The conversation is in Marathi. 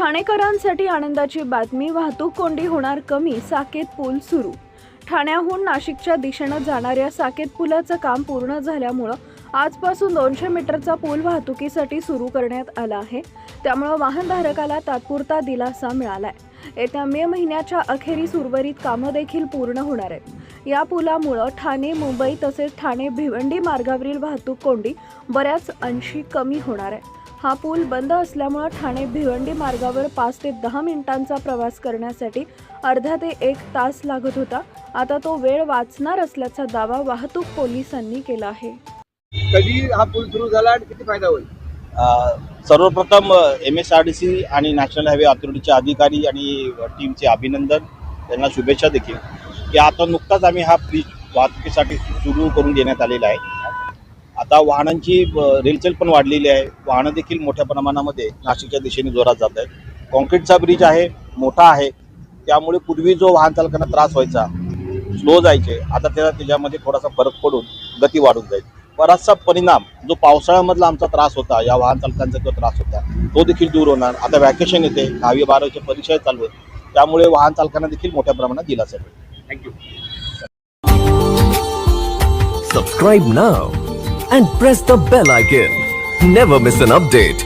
ठाणेकरांसाठी आनंदाची बातमी, वाहतूक कोंडी होणार कमी, साकेत पूल सुरू। ठाण्याहून नाशिकच्या दिशेने जाणाऱ्या साकेत पुलाचं काम पूर्ण झाल्यामुळे आजपासून 200 मीटरचा पूल वाहतुकीसाठी सुरू करण्यात आला आहे। त्यामुळे वाहनधारकाला तात्पुरता दिलासा मिळालाय। येत्या मे महिन्याच्या अखेरीस उर्वरित कामं देखील पूर्ण होणार आहेत। या पुलामुळे ठाणे मुंबई तसेच ठाणे भिवंडी मार्गावरील वाहतूक कोंडी बऱ्याच अंशी कमी होणार आहे। हा पूल बंद असल्यामुळे ठाणे भिवंडी मार्गावर 5 ते 10 मिनिटांचा प्रवास करण्यासाठी अर्धा ते 1 तास लागत होता। आता तो वेळ वाचणार असल्याचा दावा वाहतूक पोलिसांनी केला आहे। कधी हा पूल सुरू झाला आणि किती फायदा होईल? सर्वप्रथम MSRDC आणि नॅशनल हायवे अथॉरिटीचे अधिकारी आणि टीमचे अभिनंदन, त्यांना शुभेच्छा देखील की आता नुकताच आम्ही हा ब्रिज वाहतुकीसाठी सुरू करून देण्यात आलेला आहे। आता वाहनांची रेलचल पण वाढलेली आहे, वाहनं देखील मोठ्या प्रमाणामध्ये नाशिकच्या दिशेने जोरात जात आहेत। कॉन्क्रीटचा ब्रिज आहे, मोठा आहे, त्यामुळे पूर्वी जो वाहन चालकांना त्रास व्हायचा, स्लो जायचे, आता त्याच्यामध्ये थोडासा फरक पडून गती वाढून जाईल। बराचसा परिणाम जो पावसाळ्यामधला आमचा त्रास होता, या वाहन चालकांचा जो त्रास होता, तो देखील दूर होणार। आता वॅकेशन येते, 10वी-12वीचे परीक्षा चालू आहे, त्यामुळे वाहन चालकांना देखील मोठ्या प्रमाणात दिलासा मिळेल। Thank you. Subscribe now and press the bell icon. Never miss an update.